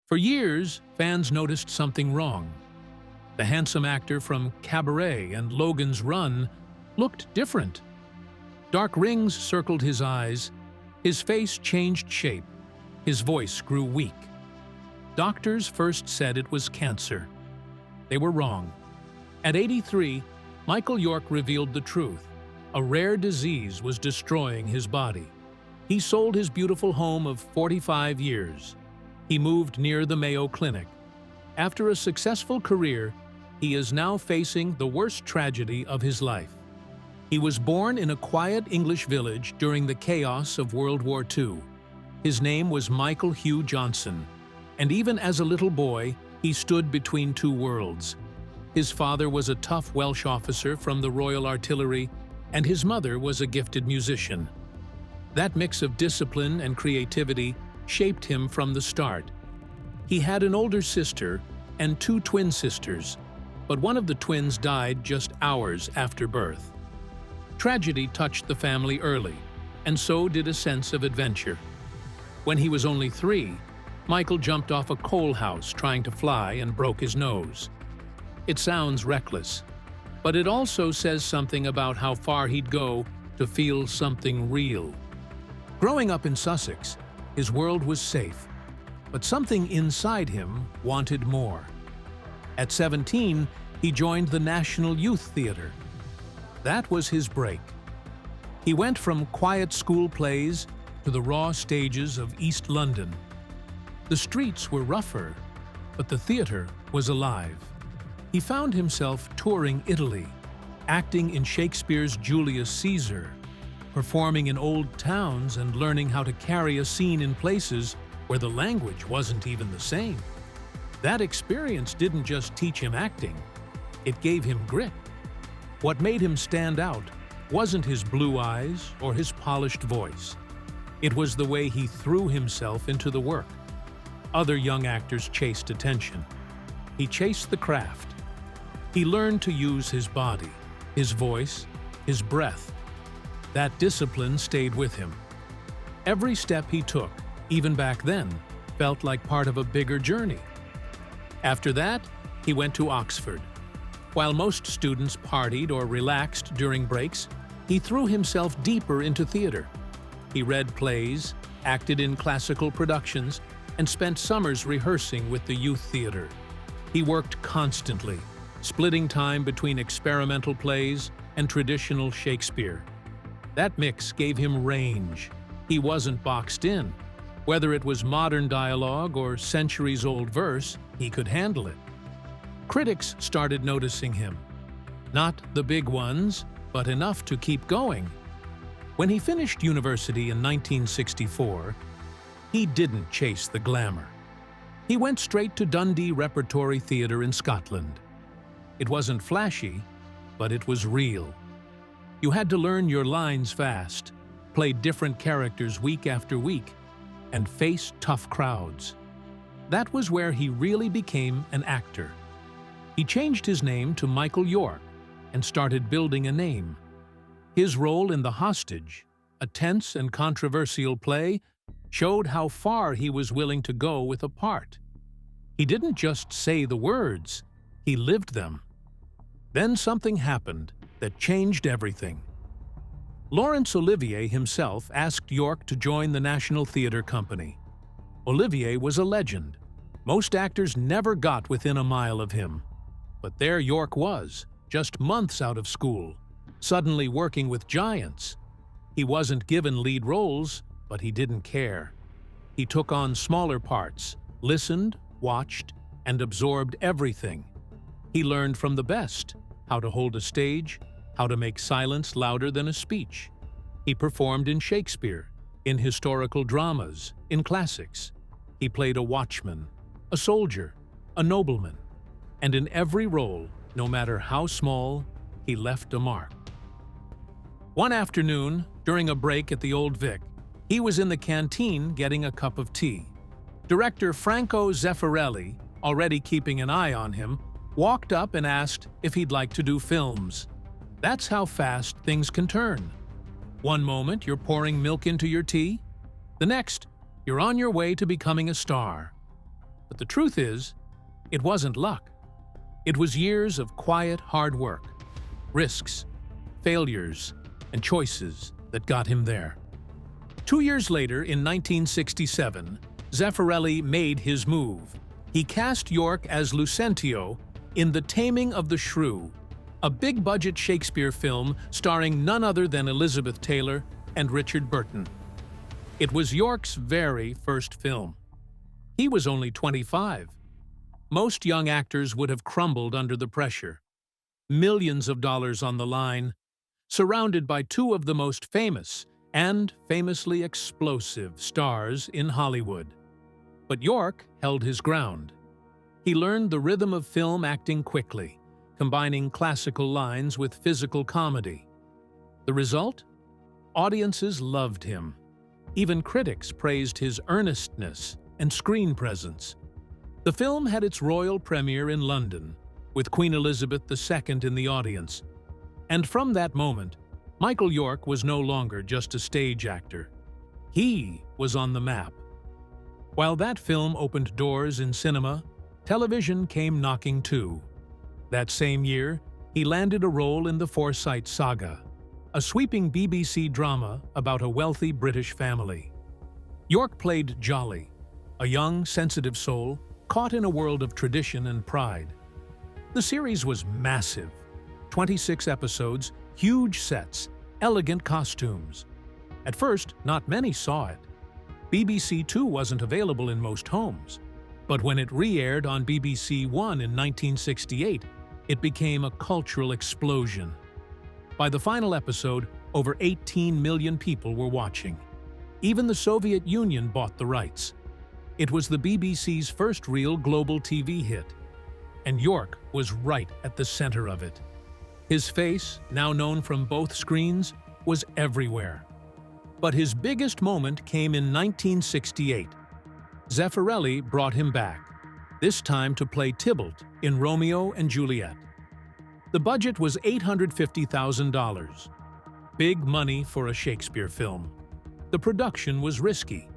For years, fans noticed something wrong. The handsome actor from Cabaret and Logan's Run looked different. Dark rings circled his eyes, his face changed shape, his voice grew weak. Doctors first said it was cancer. They were wrong. At 83, Michael York revealed the truth. A rare disease was destroying his body. He sold his beautiful home of 45 years. He moved near the Mayo Clinic. After a successful career, he is now facing the worst tragedy of his life. He was born in a quiet English village during the chaos of World War II. His name was Michael Hugh Johnson, and even as a little boy, he stood between two worlds. His father was a tough Welsh officer from the Royal Artillery, and his mother was a gifted musician. That mix of discipline and creativity shaped him from the start. He had an older sister and two twin sisters, but one of the twins died just hours after birth. Tragedy touched the family early, and so did a sense of adventure. When he was only 3, Michael jumped off a coal house trying to fly and broke his nose. It sounds reckless, but it also says something about how far he'd go to feel something real. Growing up in Sussex, his world was safe, but something inside him wanted more. At 17, he joined the National Youth Theatre. That was his break. He went from quiet school plays to the raw stages of East London. The streets were rougher, but the theatre was alive. He found himself touring Italy, acting in Shakespeare's Julius Caesar, performing in old towns and learning how to carry a scene in places where the language wasn't even the same. That experience didn't just teach him acting, it gave him grit. What made him stand out wasn't his blue eyes or his polished voice. It was the way he threw himself into the work. Other young actors chased attention. He chased the craft. He learned to use his body, his voice, his breath. That discipline stayed with him. Every step he took, even back then, felt like part of a bigger journey. After that, he went to Oxford. While most students partied or relaxed during breaks, he threw himself deeper into theater. He read plays, acted in classical productions, and spent summers rehearsing with the youth theater. He worked constantly, splitting time between experimental plays and traditional Shakespeare. That mix gave him range. He wasn't boxed in. Whether it was modern dialogue or centuries-old verse, he could handle it. Critics started noticing him. Not the big ones, but enough to keep going. When he finished university in 1964, he didn't chase the glamour. He went straight to Dundee Repertory Theatre in Scotland. It wasn't flashy, but it was real. You had to learn your lines fast, play different characters week after week, and face tough crowds. That was where he really became an actor. He changed his name to Michael York and started building a name. His role in The Hostage, a tense and controversial play, showed how far he was willing to go with a part. He didn't just say the words, he lived them. Then something happened that changed everything. Laurence Olivier himself asked York to join the National Theatre Company. Olivier was a legend. Most actors never got within a mile of him. But there York was, just months out of school, suddenly working with giants. He wasn't given lead roles, but he didn't care. He took on smaller parts, listened, watched, and absorbed everything. He learned from the best how to hold a stage, how to make silence louder than a speech. He performed in Shakespeare, in historical dramas, in classics. He played a watchman, a soldier, a nobleman. And in every role, no matter how small, he left a mark. One afternoon, during a break at the Old Vic, he was in the canteen getting a cup of tea. Director Franco Zeffirelli, already keeping an eye on him, walked up and asked if he'd like to do films. That's how fast things can turn. One moment, you're pouring milk into your tea. The next, you're on your way to becoming a star. But the truth is, it wasn't luck. It was years of quiet, hard work, risks, failures, and choices that got him there. 2 years later, in 1967, Zeffirelli made his move. He cast York as Lucentio in The Taming of the Shrew, a big-budget Shakespeare film starring none other than Elizabeth Taylor and Richard Burton. It was York's very first film. He was only 25. Most young actors would have crumbled under the pressure. Millions of dollars on the line, surrounded by two of the most famous and famously explosive stars in Hollywood. But York held his ground. He learned the rhythm of film acting quickly, combining classical lines with physical comedy. The result? Audiences loved him. Even critics praised his earnestness and screen presence. The film had its royal premiere in London, with Queen Elizabeth II in the audience. And from that moment, Michael York was no longer just a stage actor. He was on the map. While that film opened doors in cinema, television came knocking too. That same year, he landed a role in The Forsyte Saga, a sweeping BBC drama about a wealthy British family. York played Jolly, a young, sensitive soul caught in a world of tradition and pride. The series was massive. 26 episodes, huge sets, elegant costumes. At first, not many saw it. BBC Two wasn't available in most homes. But when it re-aired on BBC One in 1968, it became a cultural explosion. By the final episode, over 18 million people were watching. Even the Soviet Union bought the rights. It was the BBC's first real global TV hit, and York was right at the center of it. His face, now known from both screens, was everywhere. But his biggest moment came in 1968. Zeffirelli brought him back, this time to play Tybalt in Romeo and Juliet. The budget was $850,000. Big money for a Shakespeare film. The production was risky.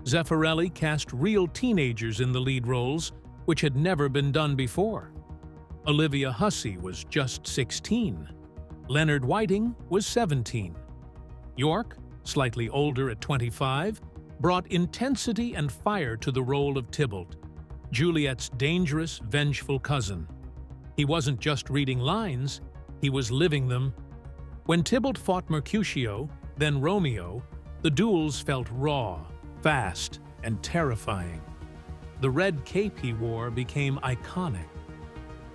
Zeffirelli cast real teenagers in the lead roles, which had never been done before. Olivia Hussey was just 16. Leonard Whiting was 17. York, slightly older at 25, brought intensity and fire to the role of Tybalt, Juliet's dangerous, vengeful cousin. He wasn't just reading lines, he was living them. When Tybalt fought Mercutio, then Romeo, the duels felt raw, fast, and terrifying. The red cape he wore became iconic.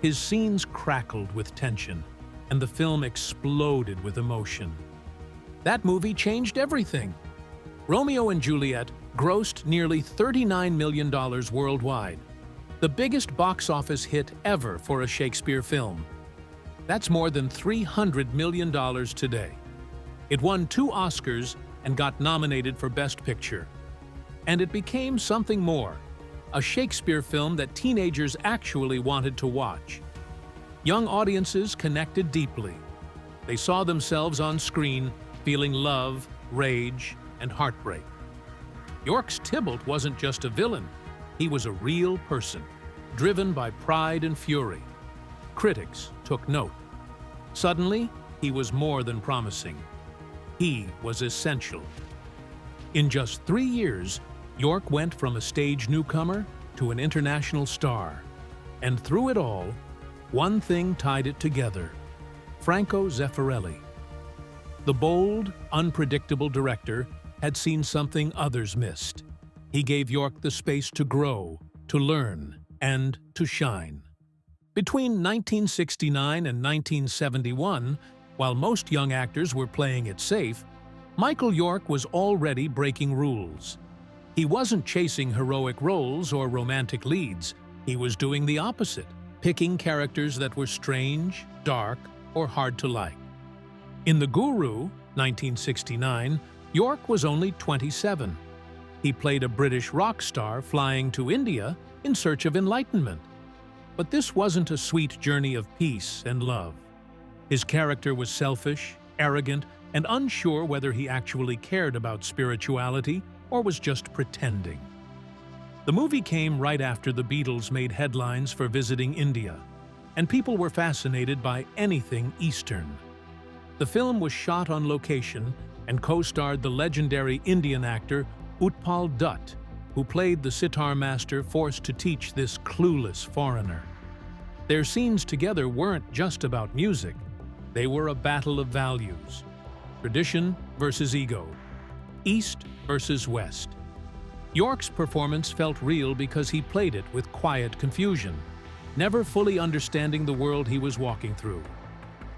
His scenes crackled with tension, and the film exploded with emotion. That movie changed everything. Romeo and Juliet grossed nearly $39 million worldwide, the biggest box office hit ever for a Shakespeare film. That's more than $300 million today. It won 2 Oscars and got nominated for Best Picture. And it became something more, a Shakespeare film that teenagers actually wanted to watch. Young audiences connected deeply. They saw themselves on screen, feeling love, rage, and heartbreak. York's Tybalt wasn't just a villain, he was a real person, driven by pride and fury. Critics took note. Suddenly, he was more than promising. He was essential. In just 3 years, York went from a stage newcomer to an international star. And through it all, one thing tied it together: Franco Zeffirelli. The bold, unpredictable director had seen something others missed. He gave York the space to grow, to learn, and to shine. Between 1969 and 1971, while most young actors were playing it safe, Michael York was already breaking rules. He wasn't chasing heroic roles or romantic leads. He was doing the opposite, picking characters that were strange, dark, or hard to like. In The Guru, 1969, York was only 27. He played a British rock star flying to India in search of enlightenment. But this wasn't a sweet journey of peace and love. His character was selfish, arrogant, and unsure whether he actually cared about spirituality or was just pretending. The movie came right after the Beatles made headlines for visiting India, and people were fascinated by anything Eastern. The film was shot on location and co-starred the legendary Indian actor Utpal Dutt, who played the sitar master forced to teach this clueless foreigner. Their scenes together weren't just about music. They were a battle of values. Tradition versus ego. East versus West. York's performance felt real because he played it with quiet confusion, never fully understanding the world he was walking through.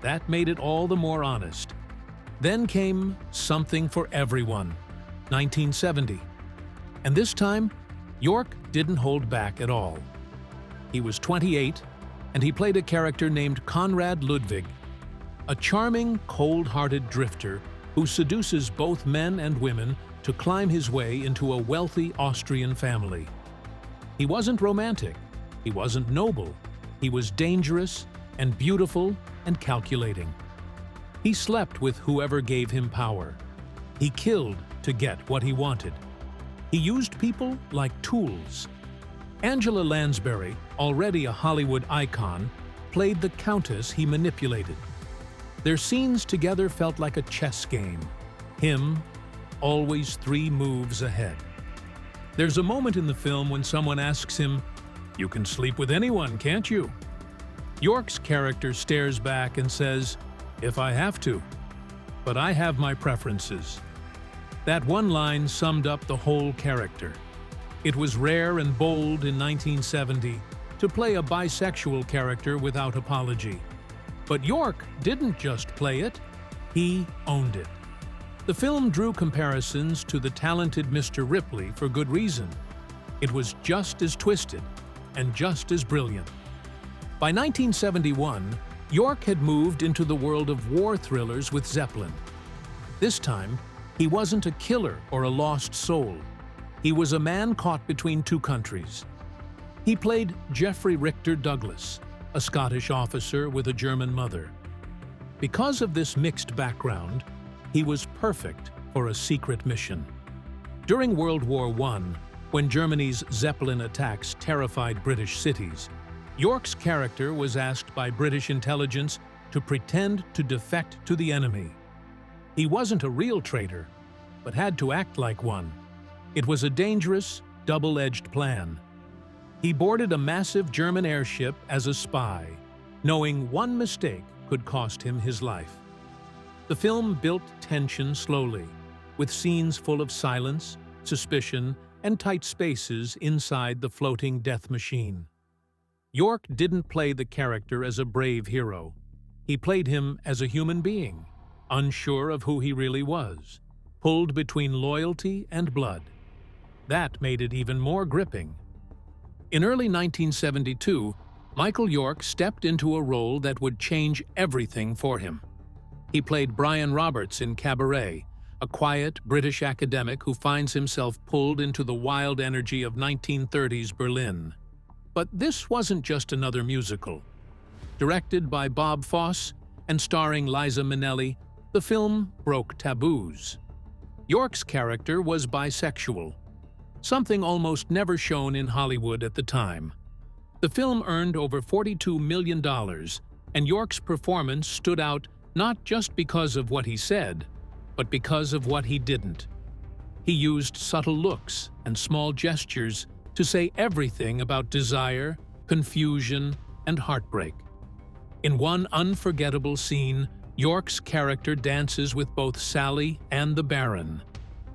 That made it all the more honest. Then came Something for Everyone, 1970. And this time, York didn't hold back at all. He was 28, and he played a character named Conrad Ludwig, a charming, cold-hearted drifter who seduces both men and women to climb his way into a wealthy Austrian family. He wasn't romantic, he wasn't noble, he was dangerous and beautiful and calculating. He slept with whoever gave him power. He killed to get what he wanted. He used people like tools. Angela Lansbury, already a Hollywood icon, played the countess he manipulated. Their scenes together felt like a chess game. Him, always 3 moves ahead. There's a moment in the film when someone asks him, "You can sleep with anyone, can't you?" York's character stares back and says, "If I have to. But I have my preferences." That one line summed up the whole character. It was rare and bold in 1970 to play a bisexual character without apology. But York didn't just play it, he owned it. The film drew comparisons to the talented Mr. Ripley for good reason. It was just as twisted and just as brilliant. By 1971, York had moved into the world of war thrillers with Zeppelin. This time, he wasn't a killer or a lost soul. He was a man caught between 2 countries. He played Geoffrey Richter Douglas, a Scottish officer with a German mother. Because of this mixed background, he was perfect for a secret mission. During World War I, when Germany's Zeppelin attacks terrified British cities, York's character was asked by British intelligence to pretend to defect to the enemy. He wasn't a real traitor, but had to act like one. It was a dangerous, double-edged plan. He boarded a massive German airship as a spy, knowing one mistake could cost him his life. The film built tension slowly, with scenes full of silence, suspicion, and tight spaces inside the floating death machine. York didn't play the character as a brave hero. He played him as a human being, unsure of who he really was, pulled between loyalty and blood. That made it even more gripping. In early 1972, Michael York stepped into a role that would change everything for him. He played Brian Roberts in Cabaret, a quiet British academic who finds himself pulled into the wild energy of 1930s Berlin. But this wasn't just another musical. Directed by Bob Fosse and starring Liza Minnelli, the film broke taboos. York's character was bisexual, something almost never shown in Hollywood at the time. The film earned over $42 million, and York's performance stood out not just because of what he said, but because of what he didn't. He used subtle looks and small gestures to say everything about desire, confusion, and heartbreak. In one unforgettable scene, York's character dances with both Sally and the Baron,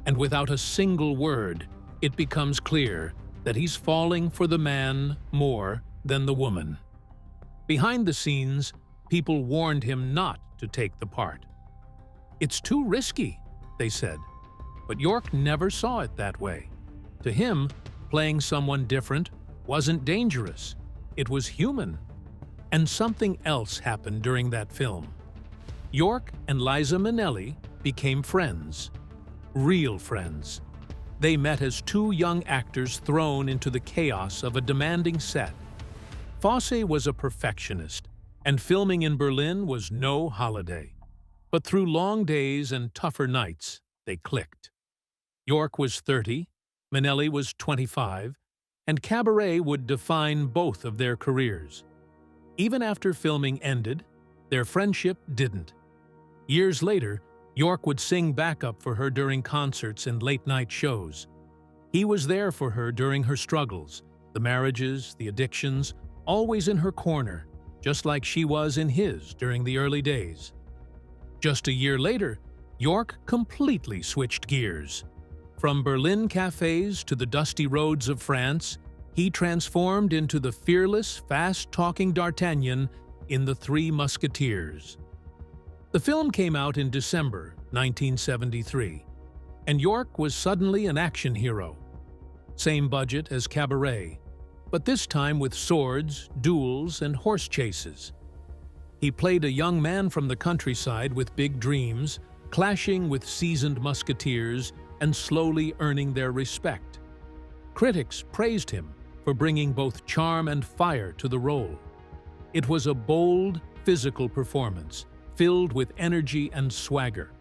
and without a single word, it becomes clear that he's falling for the man more than the woman. Behind the scenes, people warned him not to take the part. "It's too risky," they said. But York never saw it that way. To him, playing someone different wasn't dangerous. It was human. And something else happened during that film. York and Liza Minnelli became friends. Real friends. They met as 2 young actors thrown into the chaos of a demanding set. Fosse was a perfectionist, and filming in Berlin was no holiday. But through long days and tougher nights, they clicked. York was 30, Minnelli was 25, and Cabaret would define both of their careers. Even after filming ended, their friendship didn't. Years later, York would sing backup for her during concerts and late-night shows. He was there for her during her struggles, the marriages, the addictions, always in her corner, just like she was in his during the early days. Just a year later, York completely switched gears. From Berlin cafes to the dusty roads of France, he transformed into the fearless, fast-talking D'Artagnan in the Three Musketeers. The film came out in December 1973, and York was suddenly an action hero. Same budget as Cabaret, but this time with swords, duels, and horse chases. He played a young man from the countryside with big dreams, clashing with seasoned musketeers and slowly earning their respect. Critics praised him for bringing both charm and fire to the role. It was a bold, physical performance, filled with energy and swagger.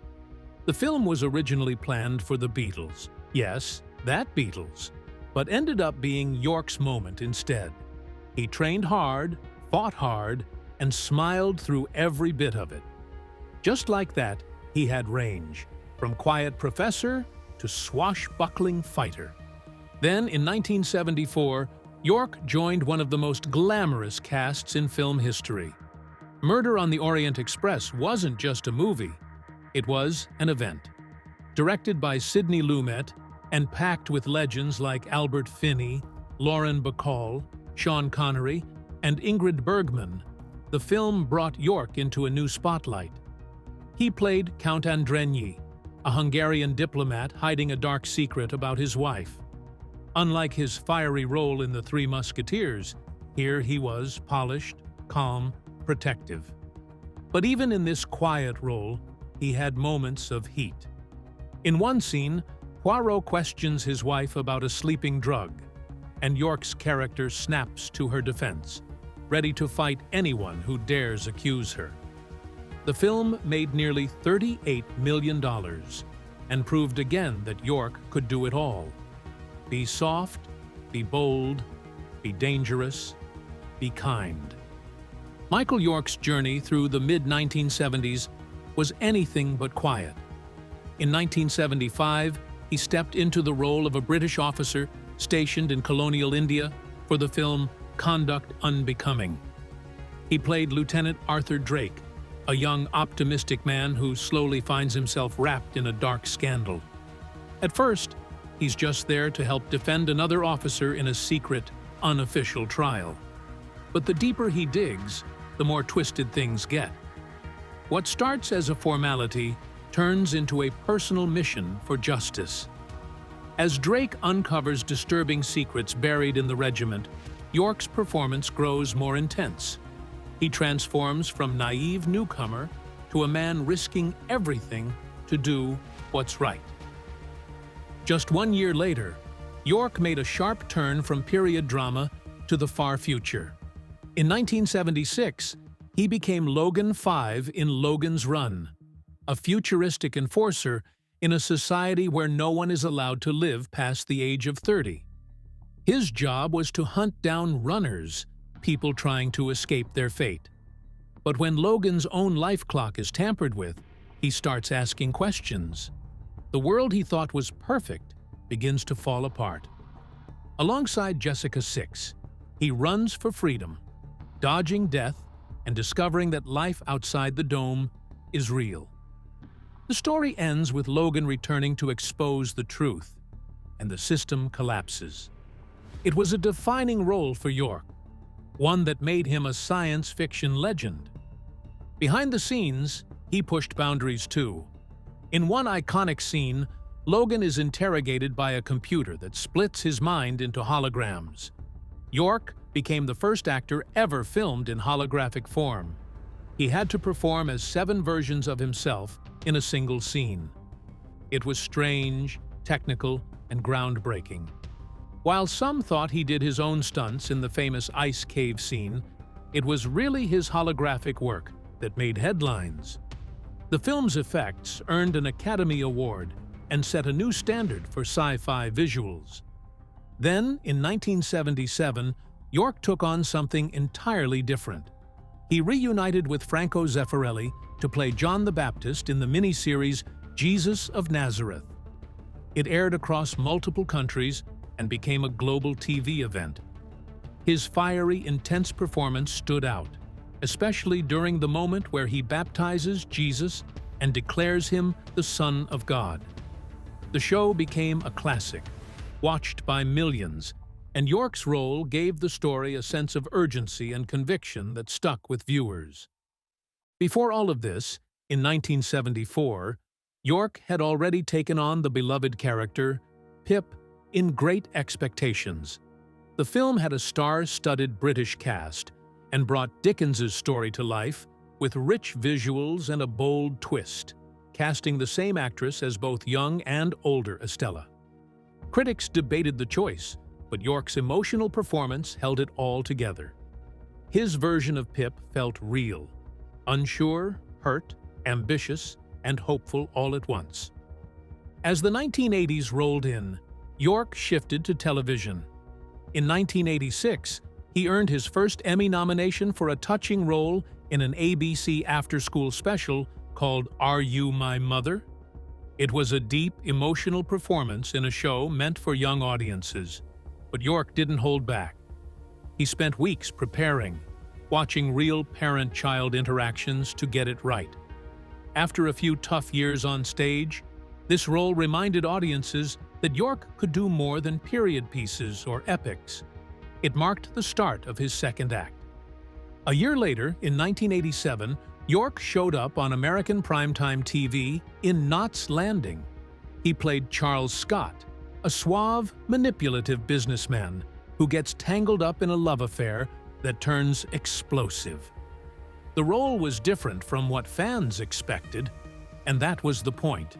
The film was originally planned for the Beatles. Yes, that Beatles, but ended up being York's moment instead. He trained hard, fought hard, and smiled through every bit of it. Just like that, he had range, from quiet professor to swashbuckling fighter. Then, in 1974, York joined one of the most glamorous casts in film history. Murder on the Orient Express wasn't just a movie, it was an event. Directed by Sidney Lumet and packed with legends like Albert Finney, Lauren Bacall, Sean Connery, and Ingrid Bergman, the film brought York into a new spotlight. He played Count Andrényi, a Hungarian diplomat hiding a dark secret about his wife. Unlike his fiery role in The Three Musketeers, here he was polished, calm, protective. But even in this quiet role, he had moments of heat. In one scene, Poirot questions his wife about a sleeping drug, and York's character snaps to her defense, ready to fight anyone who dares accuse her. The film made nearly $38 million and proved again that York could do it all. Be soft, be bold, be dangerous, be kind. Michael York's journey through the mid-1970s was anything but quiet. In 1975, he stepped into the role of a British officer stationed in colonial India for the film Conduct Unbecoming. He played Lieutenant Arthur Drake, a young, optimistic man who slowly finds himself wrapped in a dark scandal. At first, he's just there to help defend another officer in a secret, unofficial trial. But the deeper he digs, the more twisted things get. What starts as a formality turns into a personal mission for justice. As Drake uncovers disturbing secrets buried in the regiment, York's performance grows more intense. He transforms from naive newcomer to a man risking everything to do what's right. Just 1 year later, York made a sharp turn from period drama to the far future. In 1976, he became Logan 5 in Logans Run, a futuristic enforcer in a society where no one is allowed to live past the age of 30. His job was to hunt down runners, people trying to escape their fate. But when Logan's own life clock is tampered with, he starts asking questions. The world he thought was perfect begins to fall apart. Alongside Jessica 6, he runs for freedom, dodging death and discovering that life outside the dome is real. The story ends with Logan returning to expose the truth, and the system collapses. It was a defining role for York, one that made him a science fiction legend. Behind the scenes, he pushed boundaries too. In one iconic scene, Logan is interrogated by a computer that splits his mind into holograms. York became the first actor ever filmed in holographic form. He had to perform as 7 versions of himself in a single scene. It was strange, technical, and groundbreaking. While some thought he did his own stunts in the famous ice cave scene, it was really his holographic work that made headlines. The film's effects earned an Academy Award and set a new standard for sci-fi visuals. Then, in 1977, York took on something entirely different. He reunited with Franco Zeffirelli to play John the Baptist in the miniseries Jesus of Nazareth. It aired across multiple countries and became a global TV event. His fiery, intense performance stood out, especially during the moment where he baptizes Jesus and declares him the Son of God. The show became a classic, watched by millions, and York's role gave the story a sense of urgency and conviction that stuck with viewers. Before all of this, in 1974, York had already taken on the beloved character, Pip, in Great Expectations. The film had a star-studded British cast and brought Dickens's story to life with rich visuals and a bold twist, casting the same actress as both young and older Estella. Critics debated the choice, but York's emotional performance held it all together. His version of Pip felt real, unsure, hurt, ambitious, and hopeful all at once. As the 1980s rolled in, York shifted to television. In 1986, he earned his first Emmy nomination for a touching role in an ABC after-school special called Are You My Mother? It was a deep, emotional performance in a show meant for young audiences, but York didn't hold back. He spent weeks preparing, watching real parent-child interactions to get it right. After a few tough years on stage, this role reminded audiences that York could do more than period pieces or epics. It marked the start of his second act. A year later, in 1987, York showed up on American primetime TV in Knots Landing. He played Charles Scott, a suave, manipulative businessman who gets tangled up in a love affair that turns explosive. The role was different from what fans expected, and that was the point.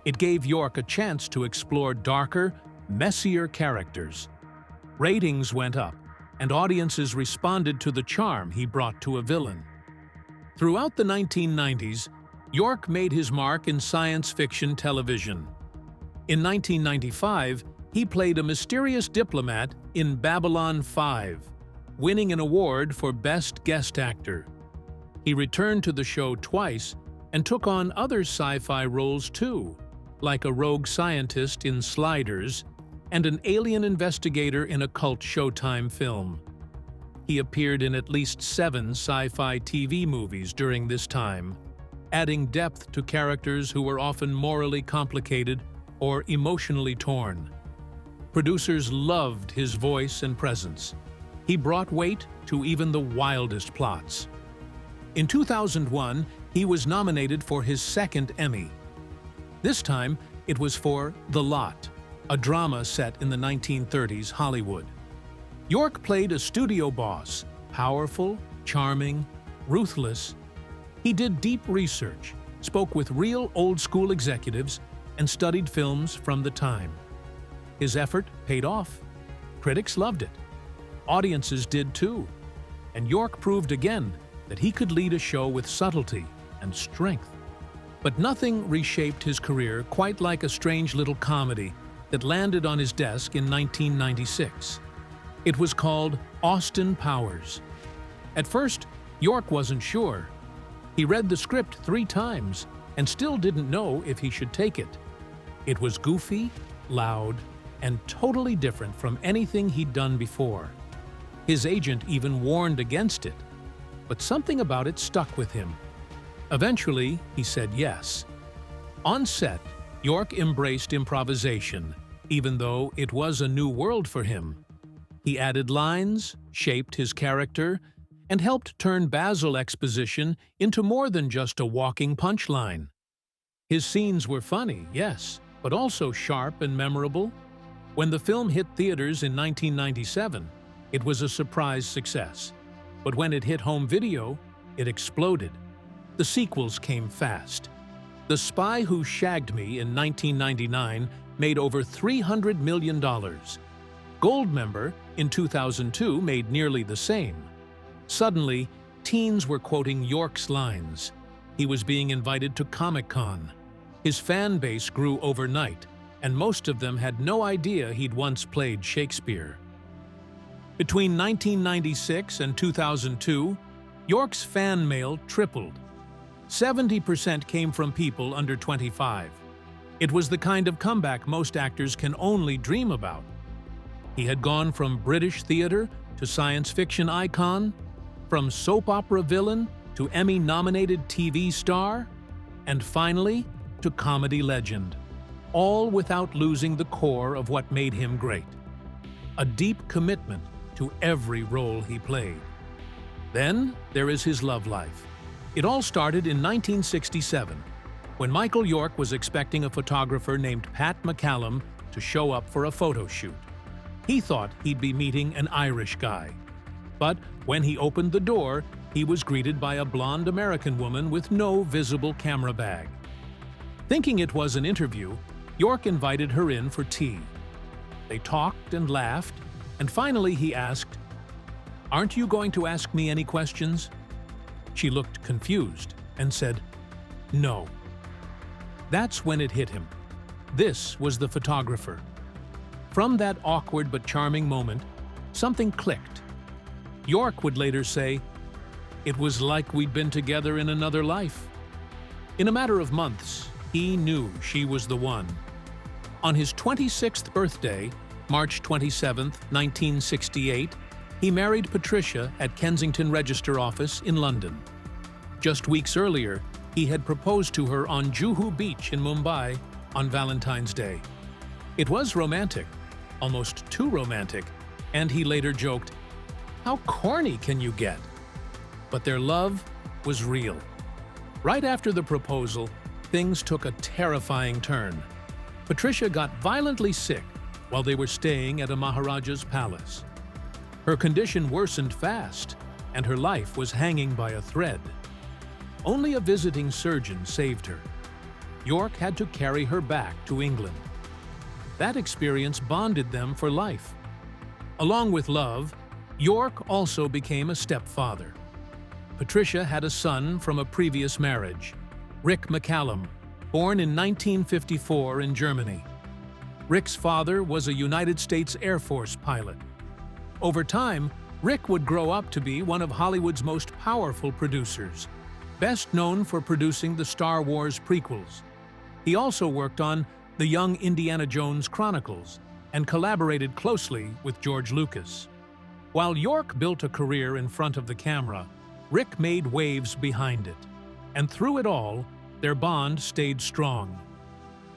It gave York a chance to explore darker, messier characters. Ratings went up, and audiences responded to the charm he brought to a villain. Throughout the 1990s, York made his mark in science fiction television. In 1995, he played a mysterious diplomat in Babylon 5, winning an award for Best Guest Actor. He returned to the show twice and took on other sci-fi roles too, like a rogue scientist in Sliders and an alien investigator in a cult Showtime film. He appeared in at least 7 sci-fi TV movies during this time, adding depth to characters who were often morally complicated or emotionally torn. Producers loved his voice and presence. He brought weight to even the wildest plots. In 2001, he was nominated for his second Emmy. This time, it was for The Lot, a drama set in the 1930s Hollywood. York played a studio boss, powerful, charming, ruthless. He did deep research, spoke with real old-school executives, and studied films from the time. His effort paid off. Critics loved it. Audiences did too. And York proved again that he could lead a show with subtlety and strength. But nothing reshaped his career quite like a strange little comedy that landed on his desk in 1996. It was called Austin Powers. At first, York wasn't sure. He read the script 3 times and still didn't know if he should take it. It was goofy, loud, and totally different from anything he'd done before. His agent even warned against it, but something about it stuck with him. Eventually, he said yes. On set, York embraced improvisation, even though it was a new world for him. He added lines, shaped his character, and helped turn Basil exposition into more than just a walking punchline. His scenes were funny, yes, but also sharp and memorable. When the film hit theaters in 1997, it was a surprise success. But when it hit home video, it exploded. The sequels came fast. The Spy Who Shagged Me in 1999 made over $300 million. Goldmember in 2002 made nearly the same. Suddenly, teens were quoting York's lines. He was being invited to Comic-Con. His fan base grew overnight, and most of them had no idea he'd once played Shakespeare. Between 1996 and 2002, York's fan mail tripled. 70% came from people under 25. It was the kind of comeback most actors can only dream about. He had gone from British theater to science fiction icon, from soap opera villain to Emmy-nominated TV star, and finally to comedy legend, all without losing the core of what made him great: a deep commitment to every role he played. Then there is his love life. It all started in 1967, when Michael York was expecting a photographer named Pat McCallum to show up for a photo shoot. He thought he'd be meeting an Irish guy. But when he opened the door, he was greeted by a blonde American woman with no visible camera bag. Thinking it was an interview, York invited her in for tea. They talked and laughed, and finally he asked, "Aren't you going to ask me any questions?" She looked confused and said, "No." That's when it hit him. This was the photographer. From that awkward but charming moment, something clicked. York would later say, "It was like we'd been together in another life." In a matter of months, he knew she was the one. On his 26th birthday, March 27, 1968, he married Patricia at Kensington Register Office in London. Just weeks earlier, he had proposed to her on Juhu Beach in Mumbai on Valentine's Day. It was romantic, almost too romantic, and he later joked, "How corny can you get?" But their love was real. Right after the proposal, things took a terrifying turn. Patricia got violently sick while they were staying at a Maharaja's palace. Her condition worsened fast, and her life was hanging by a thread. Only a visiting surgeon saved her. York had to carry her back to England. That experience bonded them for life. Along with love, York also became a stepfather. Patricia had a son from a previous marriage, Rick McCallum, born in 1954 in Germany. Rick's father was a United States Air Force pilot. Over time, Rick would grow up to be one of Hollywood's most powerful producers, best known for producing the Star Wars prequels. He also worked on The Young Indiana Jones Chronicles and collaborated closely with George Lucas. While York built a career in front of the camera, Rick made waves behind it, and through it all, their bond stayed strong.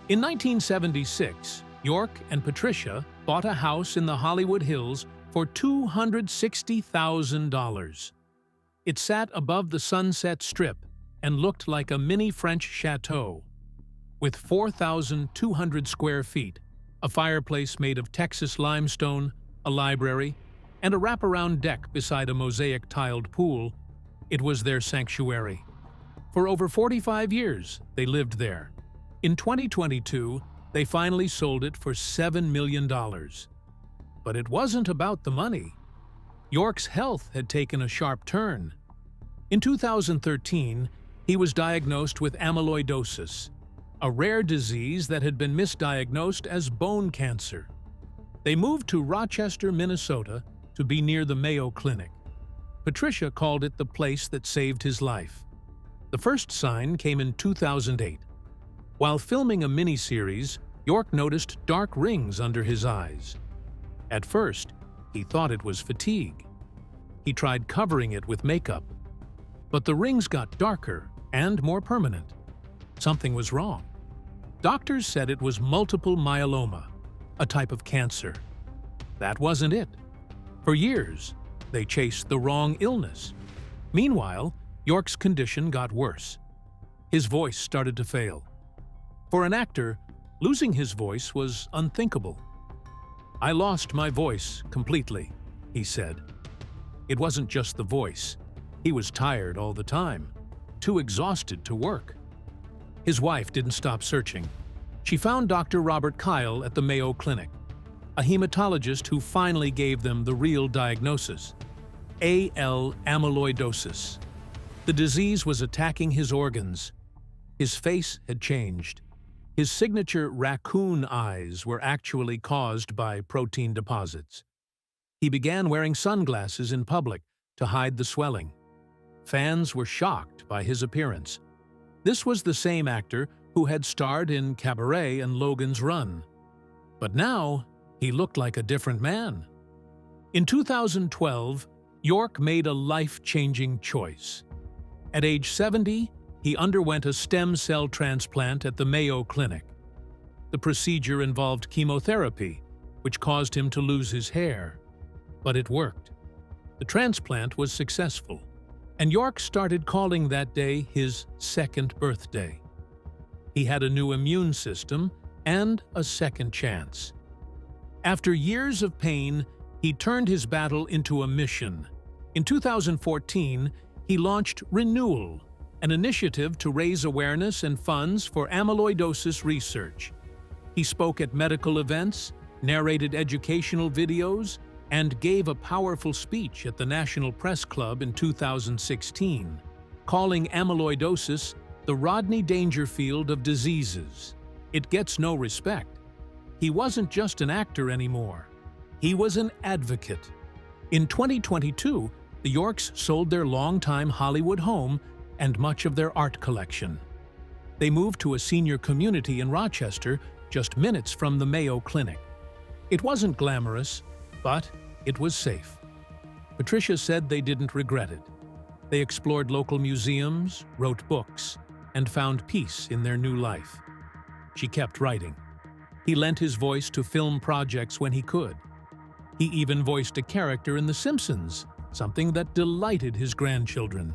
In 1976, York and Patricia bought a house in the Hollywood Hills for $260,000. It sat above the Sunset Strip and looked like a mini French chateau. With 4,200 square feet, a fireplace made of Texas limestone, a library, and a wraparound deck beside a mosaic-tiled pool, it was their sanctuary. For over 45 years, they lived there. In 2022, they finally sold it for $7 million. But it wasn't about the money. York's health had taken a sharp turn. In 2013, he was diagnosed with amyloidosis, a rare disease that had been misdiagnosed as bone cancer. They moved to Rochester, Minnesota, to be near the Mayo Clinic. Patricia called it the place that saved his life. The first sign came in 2008. While filming a miniseries, York noticed dark rings under his eyes. At first, he thought it was fatigue. He tried covering it with makeup. But the rings got darker and more permanent. Something was wrong. Doctors said it was multiple myeloma, a type of cancer. That wasn't it. For years, they chased the wrong illness. Meanwhile, York's condition got worse. His voice started to fail. For an actor, losing his voice was unthinkable. "I lost my voice completely," he said. It wasn't just the voice. He was tired all the time, too exhausted to work. His wife didn't stop searching. She found Dr. Robert Kyle at the Mayo Clinic, a hematologist who finally gave them the real diagnosis: AL amyloidosis. The disease was attacking his organs. His face had changed. His signature raccoon eyes were actually caused by protein deposits. He began wearing sunglasses in public to hide the swelling. Fans were shocked by his appearance. This was the same actor who had starred in Cabaret and Logans Run. But now, he looked like a different man. In 2012, York made a life-changing choice. At age 70, he underwent a stem cell transplant at the Mayo Clinic. The procedure involved chemotherapy, which caused him to lose his hair. But it worked. The transplant was successful, and York started calling that day his second birthday. He had a new immune system and a second chance. After years of pain, he turned his battle into a mission. In 2014, he launched Renewal, an initiative to raise awareness and funds for amyloidosis research. He spoke at medical events, narrated educational videos, and gave a powerful speech at the National Press Club in 2016, calling amyloidosis the Rodney Dangerfield of diseases. It gets no respect. He wasn't just an actor anymore. He was an advocate. In 2022, the Yorks sold their longtime Hollywood home and much of their art collection. They moved to a senior community in Rochester, just minutes from the Mayo Clinic. It wasn't glamorous, but it was safe. Patricia said they didn't regret it. They explored local museums, wrote books, and found peace in their new life. She kept writing. He lent his voice to film projects when he could. He even voiced a character in The Simpsons, something that delighted his grandchildren.